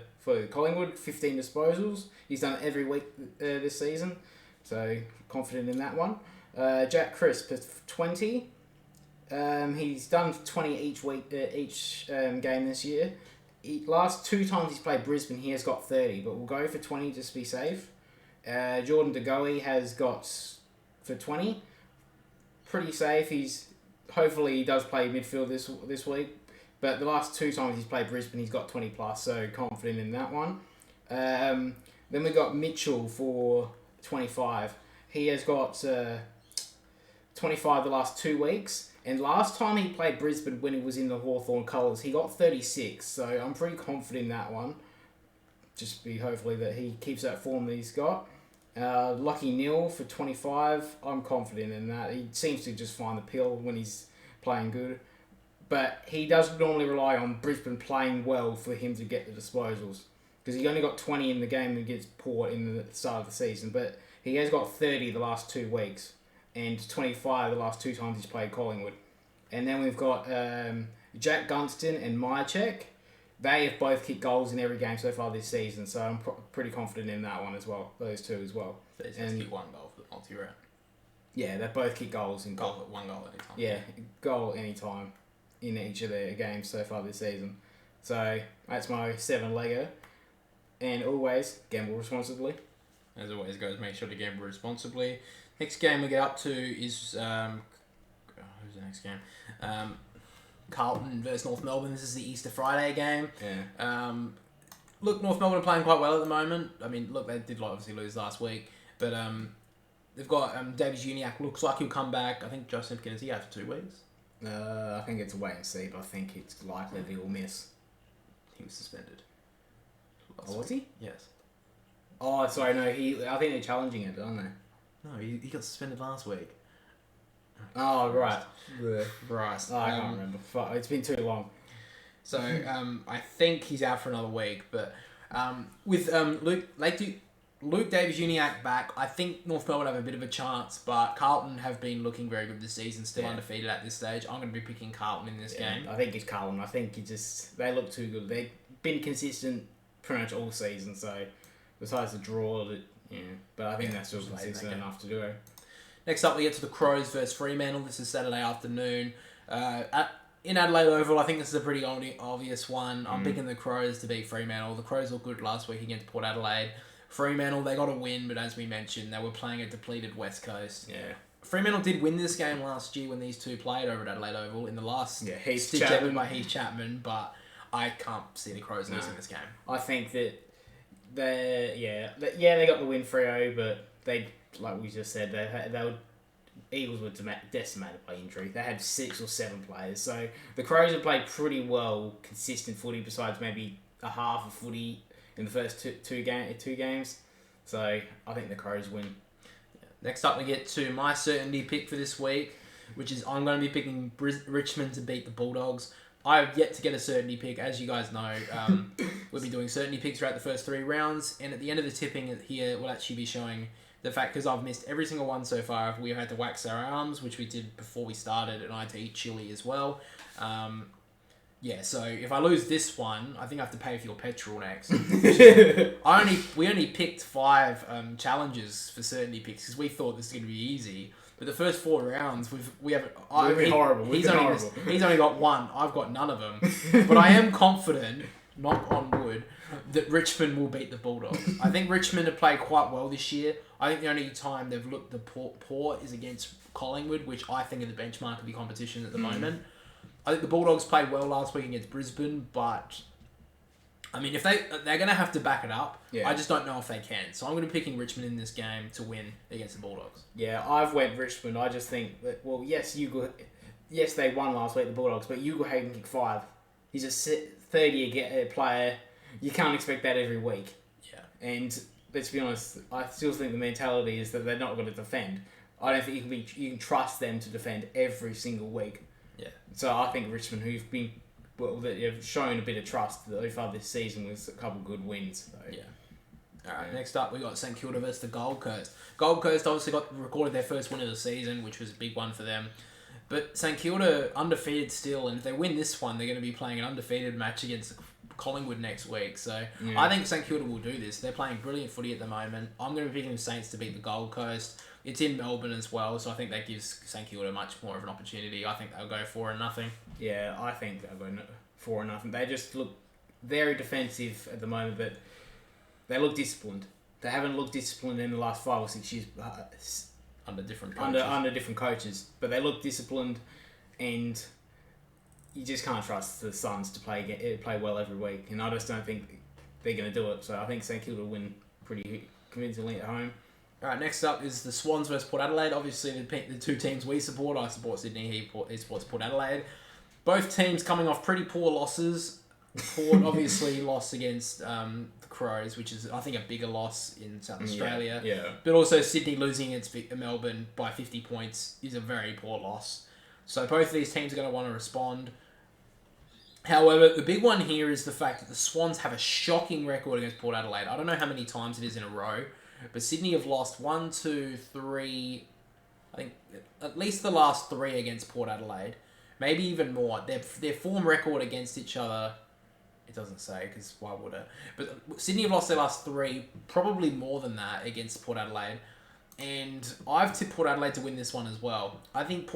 Collingwood, 15 disposals. He's done it every week this season. So confident in that one. Jack Crisp, 20. He's done 20 each week, each game this year. Last 2 times he's played Brisbane, he has got 30, but we'll go for 20 just to be safe. Jordan De Goey has got for 20. Pretty safe. Hopefully he does play midfield this week, but the last 2 times he's played Brisbane, he's got 20 plus, so confident in that one. Then we got Mitchell for 25. He has got 25 the last 2 weeks. And last time he played Brisbane when he was in the Hawthorn colours, he got 36. So I'm pretty confident in that one. Just be hopefully that he keeps that form that he's got. Lucky Neal for 25. I'm confident in that. He seems to just find the pill when he's playing good. But he does normally rely on Brisbane playing well for him to get the disposals. Because he only got 20 in the game against Port in the start of the season. But he has got 30 the last 2 weeks. And 25 the last 2 times he's played Collingwood. And then we've got Jack Gunston and Myercheck. They have both kicked goals in every game so far this season, so I'm pretty confident in that one as well. Those 2 as well. So he's kicked 1 goal for the multi-round. Yeah, they both kicked goals in goal. 1 goal any time. Yeah, goal any time in each of their games so far this season. So that's my 7-legger. And always gamble responsibly. As always, guys, make sure to gamble responsibly. Next game we get up to is who's the next game? Carlton versus North Melbourne. This is the Easter Friday game. Yeah. Look, North Melbourne are playing quite well at the moment. I mean, look, they did obviously lose last week, but they've got Davies Uniacke. Looks like he'll come back. I think Josh Simpkin is he out for 2 weeks? I think it's a wait and see, but I think it's likely that he'll miss. He was suspended. Was he? Yes. Oh, sorry, no. I think they're challenging it, aren't they? No, he got suspended last week. Oh, right. Right. Oh, I can't remember. Fuck, it's been too long. So, I think he's out for another week. But with Luke Davies-Uniacke back, I think North Melbourne have a bit of a chance. But Carlton have been looking very good this season, still undefeated at this stage. I'm going to be picking Carlton in this game. I think it's Carlton. I think they look too good. They've been consistent pretty much all season, so besides the draw, but I think that's just consistent enough to do it. Next up, we get to the Crows versus Fremantle. This is Saturday afternoon. In Adelaide Oval, I think this is a pretty obvious one. I'm picking the Crows to beat Fremantle. The Crows looked good last week against Port Adelaide. Fremantle, they got a win, but as we mentioned, they were playing a depleted West Coast. Yeah. Fremantle did win this game last year when these two played over at Adelaide Oval in the last Heath Chapman by Heath Chapman, but I can't see the Crows losing this game. I think that they got the win 3-0, but they, like we just said, Eagles were decimated by injury. They had 6 or 7 players, so the Crows have played pretty well, consistent footy. Besides maybe a half of footy in the first two games, so I think the Crows win. Next up, we get to my certainty pick for this week, which is I'm going to be picking Richmond to beat the Bulldogs. I have yet to get a certainty pick. As you guys know, we'll be doing certainty picks throughout the first 3 rounds. And at the end of the tipping here, we'll actually be showing the fact, because I've missed every single one so far, we've had to wax our arms, which we did before we started, and I had to eat chili as well. So if I lose this one, I think I have to pay for your petrol next. We only picked 5 challenges for certainty picks because we thought this was going to be easy. But the first 4 rounds, we've been horrible. He's only got 1. I've got none of them. But I am confident, knock on wood, that Richmond will beat the Bulldogs. I think Richmond have played quite well this year. I think the only time they've looked the poor is against Collingwood, which I think are the benchmark of the competition at the moment. I think the Bulldogs played well last week against Brisbane, but I mean, if they're going to have to back it up. Yeah. I just don't know if they can. So I'm going to be picking Richmond in this game to win against the Bulldogs. Yeah, I've went Richmond. I just think that, well, yes, they won last week, the Bulldogs, but Ugle-Hagan kicked 5. He's a third-year player. You can't expect that every week. Yeah. And let's be honest, I still think the mentality is that they're not going to defend. I don't think you can trust them to defend every single week. Yeah. So I think Richmond, they've shown a bit of trust so far this season with a couple of good wins. So. Yeah. Alright, next up we got St Kilda versus the Gold Coast. Gold Coast obviously recorded their first win of the season, which was a big one for them. But St Kilda undefeated still, and if they win this one, they're going to be playing an undefeated match against Collingwood next week. So I think St Kilda will do this. They're playing brilliant footy at the moment. I'm going to be picking the Saints to beat the Gold Coast. It's in Melbourne as well, so I think that gives St Kilda much more of an opportunity. I think they'll go 4-0. Yeah, I think they'll go 4-0. They just look very defensive at the moment, but they look disciplined. They haven't looked disciplined in the last 5 or 6 years under different coaches. Under different coaches, but they look disciplined, and you just can't trust the Suns to play well every week. And I just don't think they're going to do it. So I think St Kilda will win pretty convincingly at home. All right, next up is the Swans versus Port Adelaide. Obviously, the two teams we support. I support Sydney. He supports Port Adelaide. Both teams coming off pretty poor losses. Port obviously lost against the Crows, which is, I think, a bigger loss in South Australia. Yeah. But also Sydney losing against Melbourne by 50 points is a very poor loss. So both of these teams are going to want to respond. However, the big one here is the fact that the Swans have a shocking record against Port Adelaide. I don't know how many times it is in a row, but Sydney have lost 1, 2, 3, I think at least the last 3 against Port Adelaide. Maybe even more. Their form record against each other, it doesn't say, because why would it? But Sydney have lost their last 3, probably more than that against Port Adelaide. And I've tipped Port Adelaide to win this one as well. I think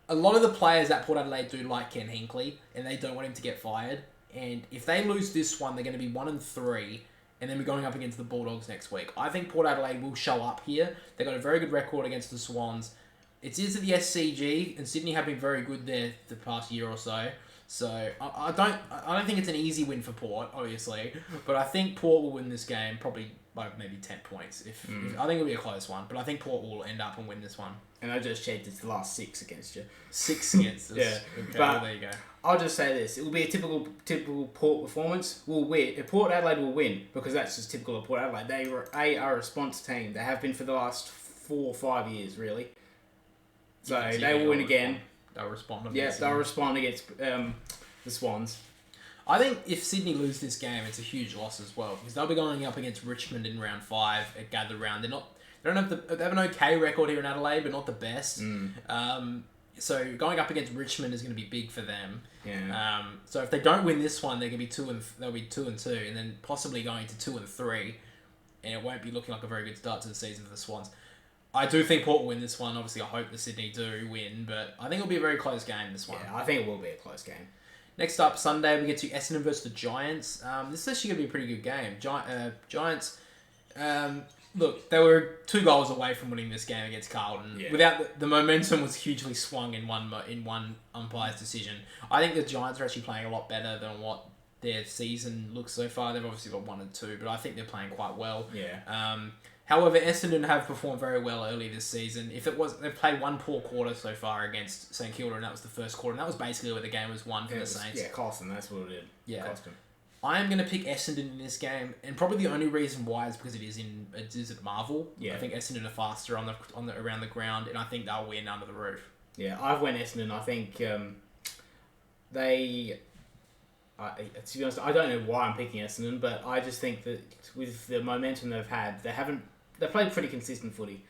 a lot of the players at Port Adelaide do like Ken Hinkley, and they don't want him to get fired. And if they lose this one, they're going to be 1-3, and then we're going up against the Bulldogs next week. I think Port Adelaide will show up here. They've got a very good record against the Swans. It is at the SCG, and Sydney have been very good there the past year or so. So I don't think it's an easy win for Port, obviously, but I think Port will win this game probably by maybe 10 points. If I think it'll be a close one, but I think Port will end up and win this one. And I just checked, it's the last 6 against you. 6 against us. Yeah, okay, but well, there you go. I'll just say this: it will be a typical Port performance. We'll win. Port Adelaide will win because that's just typical of Port Adelaide. They are a response team. They have been for the last 4 or 5 years, really. So they will win again. They'll respond. They'll respond against the Swans. I think if Sydney lose this game, it's a huge loss as well because they'll be going up against Richmond in round 5 at Gather Round. They have an okay record here in Adelaide, but not the best. So going up against Richmond is going to be big for them. Yeah. So if they don't win this one, they'll be 2 and 2, and then possibly going to 2 and 3, and it won't be looking like a very good start to the season for the Swans. I do think Port will win this one. Obviously, I hope the Sydney do win, but I think it'll be a very close game, this one. Yeah, I think it will be a close game. Next up, Sunday, we get to Essendon versus the Giants. This is actually going to be a pretty good game. Giants, look, they were 2 goals away from winning this game against Carlton. Yeah. Without the momentum was hugely swung in one umpire's decision. I think the Giants are actually playing a lot better than what their season looks so far. They've obviously got 1 and 2, but I think they're playing quite well. Yeah. However, Essendon have performed very well early this season. They've played 1 poor quarter so far against St Kilda, and that was the first quarter, and that was basically where the game was won for the Saints. Yeah, Carlton, that's what it did. Yeah. Carlton. I am going to pick Essendon in this game, and probably the only reason why is because it is at Marvel. Yeah. I think Essendon are faster on the around the ground, and I think they'll win under the roof. Yeah, I've went Essendon. I think they. To be honest, I don't know why I'm picking Essendon, but I just think that with the momentum they've had, they played pretty consistent footy.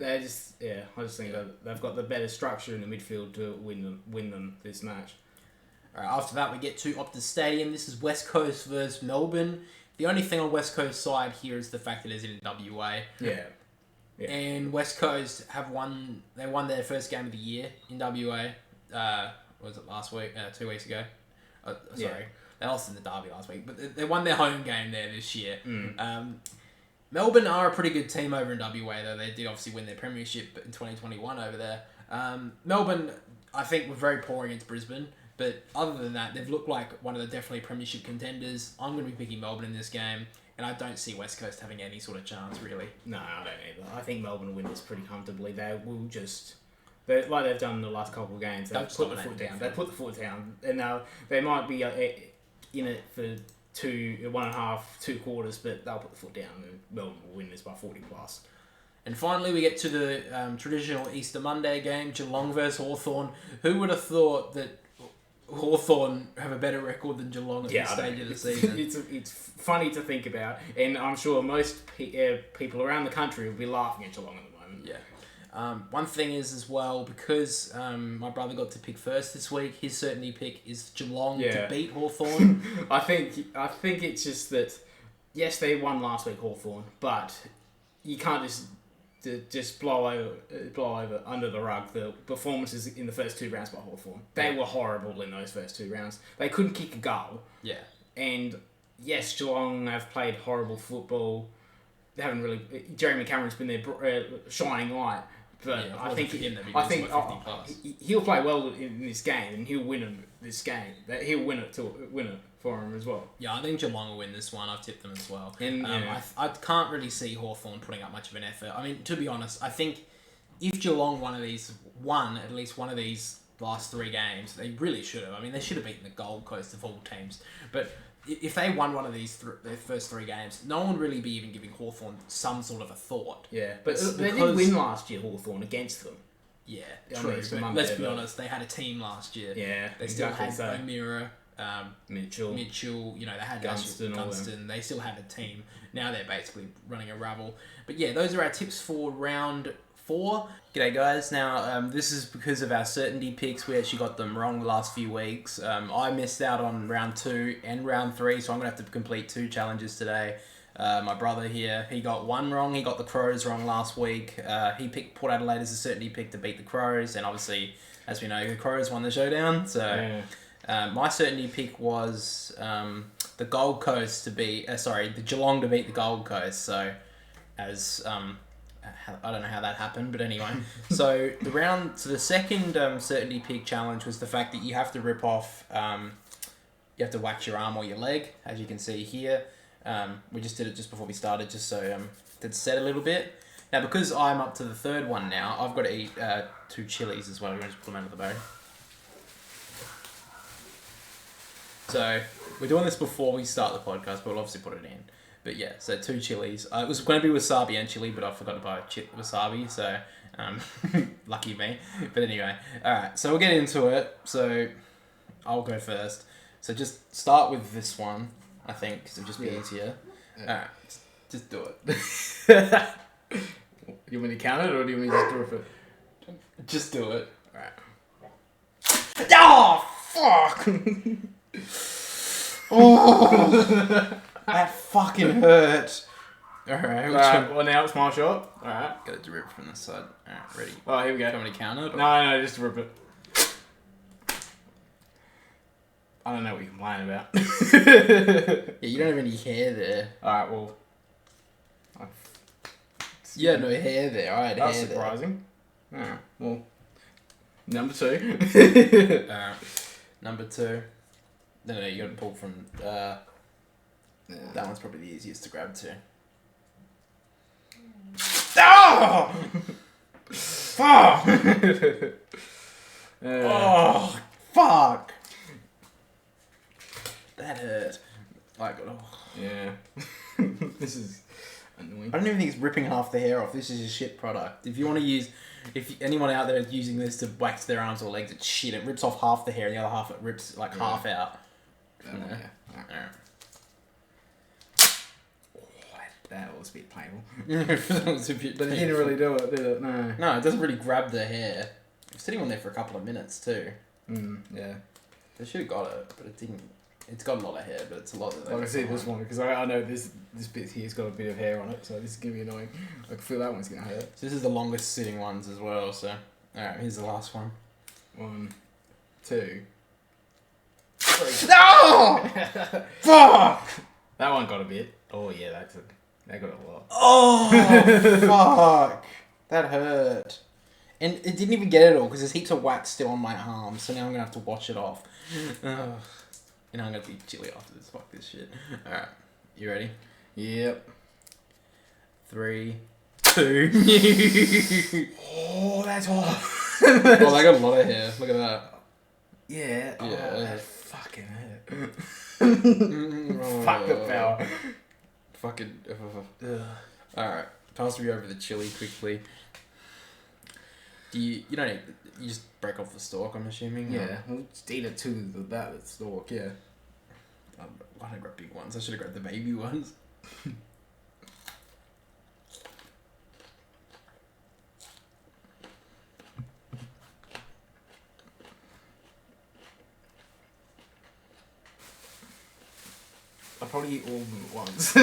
I just think that they've got the better structure in the midfield to win them this match. All right, after that, we get to Optus Stadium. This is West Coast versus Melbourne. The only thing on West Coast side here is the fact that it's in WA. Yeah. And West Coast have won. They won their first game of the year in WA. Was it last week? 2 weeks ago. Sorry, they lost in the derby last week, but they won their home game there this year. Melbourne are a pretty good team over in WA, though. They did obviously win their Premiership in 2021 over there. Melbourne, I think, were very poor against Brisbane, but other than that, they've looked like one of the definitely Premiership contenders. I'm going to be picking Melbourne in this game, and I don't see West Coast having any sort of chance, really. No, I don't either. I think Melbourne will win this pretty comfortably. They will just... like they've done in the last couple of games, they've put the foot down. They put the foot down, and now they might be in it for 1.5, 2 quarters, but they'll put the foot down, and Melbourne will win this by 40+. And finally, we get to the traditional Easter Monday game, Geelong versus Hawthorn. Who would have thought that Hawthorn have a better record than Geelong at this stage of the season? It's funny to think about, and I'm sure most people around the country will be laughing at Geelong at the moment. Yeah. One thing is as well, because my brother got to pick first this week, his certainty pick is Geelong to beat Hawthorn. I think it's just that, yes, they won last week, Hawthorn, but you can't just blow over under the rug the performances in the first 2 rounds by Hawthorn. They were horrible in those first 2 rounds. They couldn't kick a goal. Yeah. And yes, Geelong have played horrible football. They haven't really. Jeremy Cameron's been their shining light, but Yeah, I think he he'll play well in this game, and he'll win this game. He'll win it for him as well. Yeah, I think Geelong will win this one. I've tipped them as well. And I can't really see Hawthorn putting up much of an effort. I mean, to be honest, I think if Geelong won at least one of these last 3 games, they really should have. I mean, they should have beaten the Gold Coast of all teams. But if they won one of these their first 3 games, no one would really be even giving Hawthorn some sort of a thought. Yeah, but they did win last year, Hawthorn, against them. Yeah, I true. mean, But let's be honest, they had a team last year. Yeah, they still had O'Meara, Mitchell. They had Gunston. They still had a team. Now they're basically running a rabble. But yeah, those are our tips for round 4. G'day guys. Now this is because of our certainty picks. We actually got them wrong the last few weeks. I missed out on round 2 and round 3, so I'm gonna have to complete 2 challenges today. My brother here, he got 1 wrong. He got the Crows wrong last week. He picked Port Adelaide as a certainty pick to beat the Crows, and obviously, as we know, the Crows won the showdown. So my certainty pick was the Gold Coast the Geelong to beat the Gold Coast. So as I don't know how that happened, but anyway. So the second certainty pick challenge was the fact that you have to rip off, you have to wax your arm or your leg, as you can see here. We just did it just before we started, just so to set a little bit. Now, because I'm up to the 3rd one now, I've got to eat 2 chilies as well. We're going to just put them out of the bone. So we're doing this before we start the podcast, but we'll obviously put it in. But yeah, so 2 chilies. It was going to be wasabi and chili, but I forgot to buy wasabi, so lucky me. But anyway, alright, so we'll get into it. So I'll go first. So just start with this one, I think, because it'll just be easier. Alright, just do it. You want me to count it, or do you want me to just do it? Just do it. Alright. Oh, fuck! Oh! That fucking hurt. Alright, well, now it's my shot. Alright. Gotta rip from the side. Alright, ready. Oh, here we go. Do you want me to count it? Or? No, just rip it. I don't know what you're complaining about. Yeah, you don't have any hair there. Alright, well. You had no hair there. I had That's hair surprising. Alright, well. Number 2. Alright. Number 2. No, you gotta pull from... that one's probably the easiest to grab too. Oh! Fuck! Oh, fuck! That hurt. Yeah. This is annoying. I don't even think it's ripping half the hair off. This is a shit product. If you want to use... If anyone out there is using this to wax their arms or legs, it's shit. It rips off half the hair and the other half it rips half out. Alright. That was a bit painful. But it didn't really do it, did it? No. No, it doesn't really grab the hair. It's sitting on there for a couple of minutes too. Yeah. They should have got it, but it didn't. It's got a lot of hair, but it's a lot of... I can see this one, because I know this bit here's got a bit of hair on it, so this is going to be annoying. I can feel that one's going to hurt. So this is the longest sitting ones as well, so... Alright, here's the last one. 1, 2, 3. No! Fuck! That one got a bit. Oh yeah, that got a lot. Oh, fuck. That hurt. And it didn't even get it all, because there's heaps of wax still on my arm, so now I'm going to have to wash it off. Ugh. And I'm going to be chilly after this. Fuck this shit. Alright. You ready? Yep. 3, 2. Oh, that's hot. Oh, they got a lot of hair. Look at that. Yeah. Yeah. Oh, that fucking hurt. Oh. Fuck the power. Fucking... Alright. Pass me over the chili quickly. You just break off the stalk, I'm assuming? Yeah, we'll just eat it to the stalk, yeah. Why did I grab big ones? I should have grabbed the baby ones. I'll probably eat all of them at once.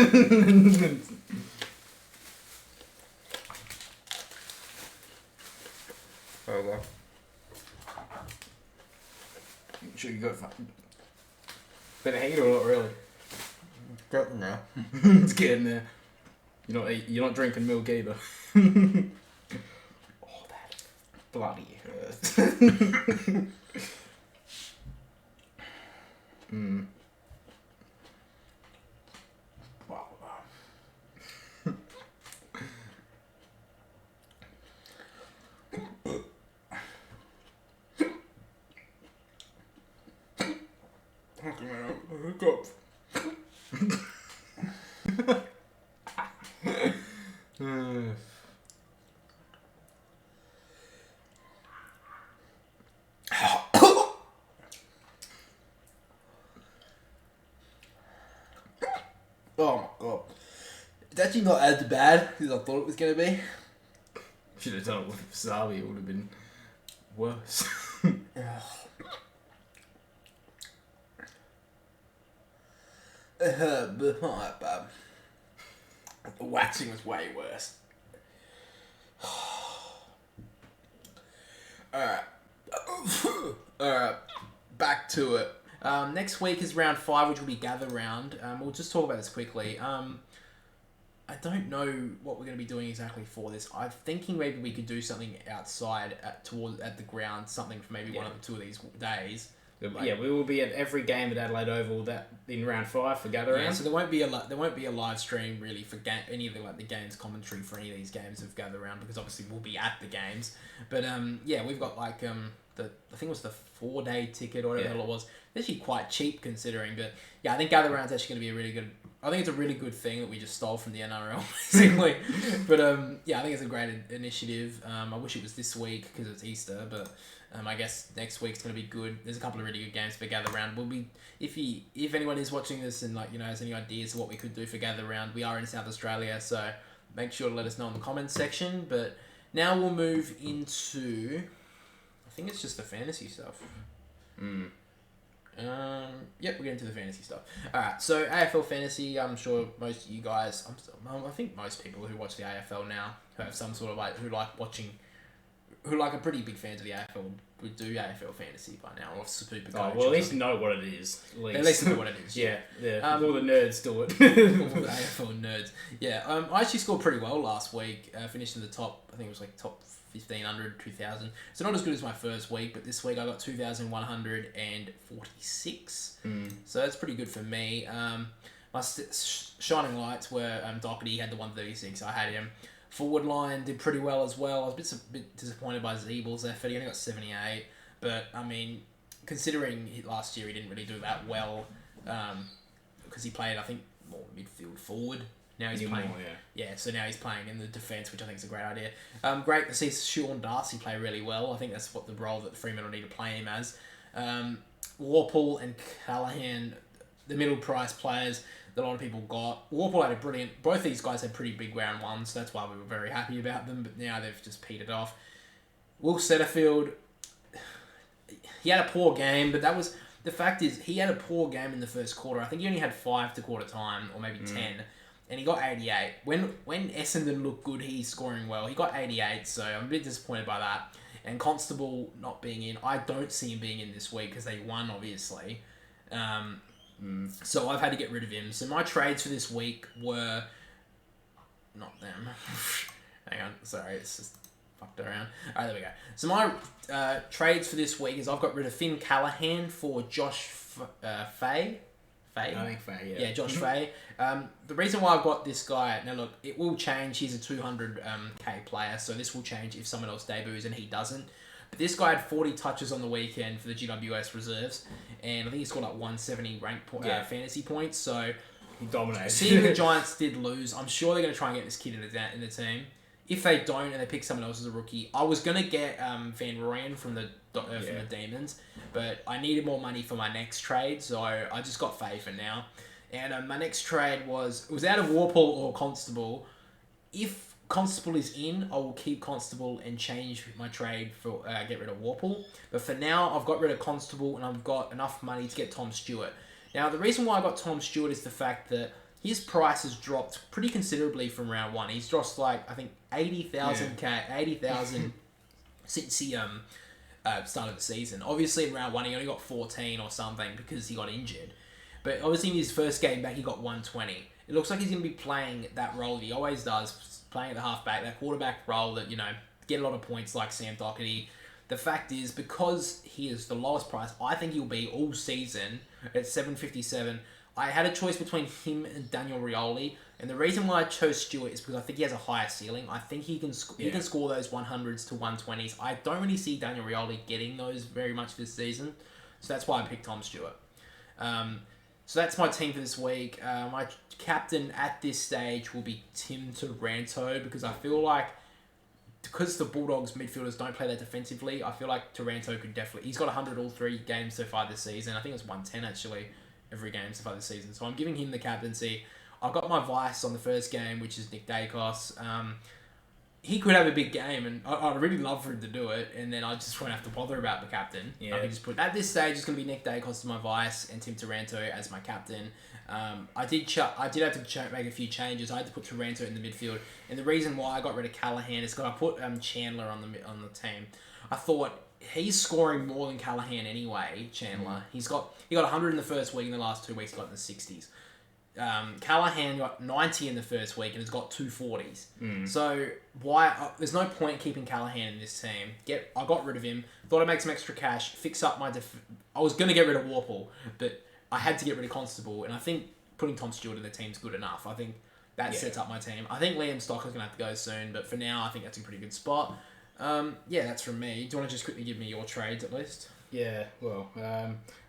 Over. Make sure you got better hang it or not really. Getting there. It's getting there. You're not drinking milk either. Oh, that bloody hurts. Wow. Oh my god. It's actually not as bad as I thought it was going to be. Should have done it with wasabi, it would have been worse. It hurt, but not that bad. The waxing was way worse. Alright, back to it. Next week is round 5, which will be Gather Round. We'll just talk about this quickly. I don't know what we're going to be doing exactly for this. I'm thinking maybe we could do something outside at the ground, something for maybe one of the 2 of these days. Like, we will be at every game at Adelaide Oval in round 5 for Gather Round. So there won't be a live stream really for any of the games commentary for any of these games of Gather Round, because obviously we'll be at the games. But we've got I think it was the 4-day ticket or whatever the hell it was. It's actually quite cheap considering, but I think Gather Round's actually going to be a really good. I think it's a really good thing that we just stole from the NRL basically. But I think it's a great initiative. I wish it was this week because it's Easter, but. I guess next week's going to be good. There's a couple of really good games for Gather Round. We'll be if anyone is watching this and has any ideas of what we could do for Gather Round, we are in South Australia, so make sure to let us know in the comments section. But now we'll move into, I think it's just the fantasy stuff. We'll get into the fantasy stuff. Alright, so AFL Fantasy, I'm sure most of you guys, I think most people who watch the AFL now, who have some sort of who are pretty big fans of the AFL would do AFL Fantasy by now, or Super Coach. Well, at least know what it is. At least know what it is. Yeah. All the nerds do it. All the AFL nerds. Yeah, I actually scored pretty well last week. Finished in the top, I think it was top 1,500, 2,000. So not as good as my first week, but this week I got 2,146. So that's pretty good for me. My shining lights were Doherty had the 136. I had him. Forward line did pretty well as well. I was a bit disappointed by Zeebel's effort. He only got 78. But, considering last year he didn't really do that well, because he played, I think, more midfield forward. Now he's playing. So now he's playing in the defence, which I think is a great idea. Great to see Sean Darcy play really well. I think that's what the role that Fremantle need to play him as. Warple and Callahan, the middle price players that a lot of people got. Warple had both these guys had pretty big round ones, so that's why we were very happy about them, but now they've just petered off. Will Setterfield, he had a poor game, but the fact is, he had a poor game in the first quarter. I think he only had 5 to quarter time, or maybe 10, and he got 88. When Essendon looked good, he's scoring well. He got 88, so I'm a bit disappointed by that. And Constable not being in, I don't see him being in this week, because they won, obviously. So I've had to get rid of him. So my trades for this week were not them. Hang on, sorry, it's just fucked around. Alright, there we go. So my trades for this week is I've got rid of Finn Callahan for Josh Fay. I think Fay, Yeah, Josh Fay. The reason why I've got this guy, now look, it will change. He's a 200k player, so this will change if someone else debuts and he doesn't. But this guy had 40 touches on the weekend for the GWS reserves, and I think he scored 170 fantasy points. So he dominated. Seeing the Giants did lose, I'm sure they're going to try and get this kid in the team. If they don't and they pick someone else as a rookie, I was going to get Van Rooyen from the Demons, but I needed more money for my next trade, so I just got Faye now. And my next trade was out of Warple or Constable. If Constable is in, I will keep Constable and change my trade for get rid of Warple. But for now, I've got rid of Constable and I've got enough money to get Tom Stewart. Now, the reason why I got Tom Stewart is the fact that his price has dropped pretty considerably from round one. He's dropped like, I think, 80,000 since he started the season. Obviously, in round one, he only got 14 or something because he got injured. But obviously, in his first game back, he got 120. It looks like he's going to be playing that role that he always does, playing at the halfback, that quarterback role that, get a lot of points like Sam Doherty. The fact is, because he is the lowest price, I think he'll be all season at $7.57. I had a choice between him and Daniel Rioli, and the reason why I chose Stewart is because I think he has a higher ceiling. I think he can score those 100s to 120s. I don't really see Daniel Rioli getting those very much this season, so that's why I picked Tom Stewart. So that's my team for this week. My captain at this stage will be Tim Taranto, because I feel like because the Bulldogs midfielders don't play that defensively, I feel like Taranto could definitely... He's got 100 all three games so far this season. I think it's 110 actually every game so far this season. So I'm giving him the captaincy. I've got my vice on the first game, which is Nick Dacos. He could have a big game, and I'd really love for him to do it, and then I just won't have to bother about the captain. Yeah. I can just put... At this stage, it's going to be Nick Dacos as my vice and Tim Taranto as my captain. I did have to make a few changes. I had to put Taranto in the midfield, and the reason why I got rid of Callahan is because I put Chandler on the team. I thought he's scoring more than Callahan anyway. Chandler, he got 100 in the first week. In the last 2 weeks, he got in the 60s. Callahan got 90 in the first week and has got 240s. So why? There's no point keeping Callahan in this team. I got rid of him. Thought I'd make some extra cash. Fix up my. I was gonna get rid of Warple, but I had to get rid of Constable, and I think putting Tom Stewart in the team's good enough. I think that sets up my team. I think Liam Stocker's gonna have to go soon, but for now, I think that's a pretty good spot. That's from me. Do you want to just quickly give me your trades at least? Yeah. Well,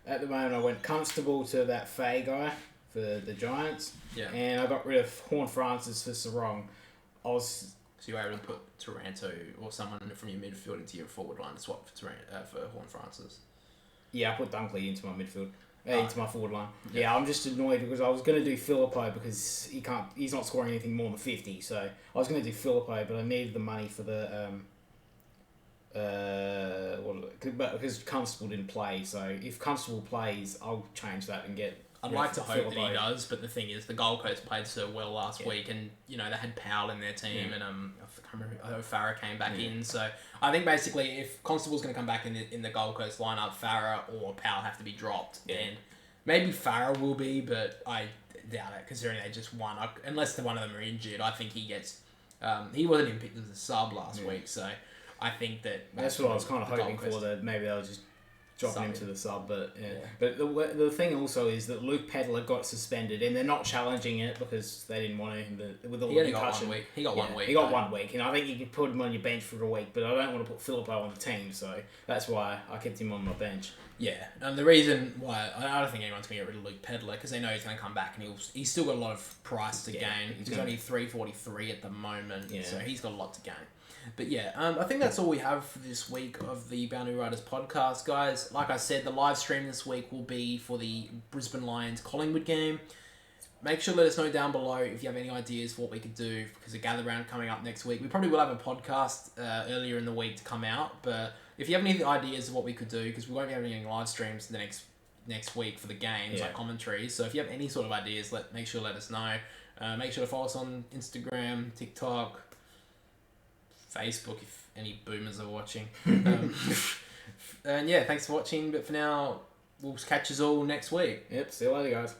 at the moment, I went Constable to that Faye guy for the Giants. Yeah. And I got rid of Horn Francis for Sarong. So you were able to put Taranto or someone from your midfield into your forward line to swap for Horn Francis? Yeah, I put Dunkley into my midfield. Into my forward line. Yeah, I'm just annoyed because I was going to do Filippo because he's not scoring anything more than 50. So I was going to do Filippo, but I needed the money for the... because Constable didn't play. So if Constable plays, I'll change that and get... I'd like to hope that he does, but the thing is, the Gold Coast played so well last week, and they had Powell in their team, and I can't remember, Farah came back in. So I think basically, if Constable's going to come back in the Gold Coast lineup, Farah or Powell have to be dropped, and maybe Farah will be, but I doubt it considering they just won. Unless one of them are injured, I think he gets. He wasn't even picked as a sub last week, so I think that's what I was kind of hoping for. That maybe they'll just dropping him to the sub, but But the thing also is that Luke Pedler got suspended, and they're not challenging it because they didn't want to. With all the concussion, he got 1 week. He got 1 week, and I think you can put him on your bench for a week. But I don't want to put Filippo on the team, so that's why I kept him on my bench. Yeah, and the reason why I don't think anyone's going to get rid of Luke Pedler because they know he's going to come back, and he's still got a lot of price to gain. He's only 343 at the moment, so he's got a lot to gain. But I think that's all we have for this week of the Boundary Riders podcast, guys. Like I said, the live stream this week will be for the Brisbane Lions Collingwood game. Make sure to let us know down below if you have any ideas for what we could do, because the gather round coming up next week. We probably will have a podcast earlier in the week to come out, but if you have any ideas of what we could do, because we won't be having any live streams the next week for the games, like commentaries. So if you have any sort of ideas, make sure to let us know. Make sure to follow us on Instagram, TikTok, Facebook if any boomers are watching. And thanks for watching. But for now, we'll catch us all next week. Yep, see you later, guys.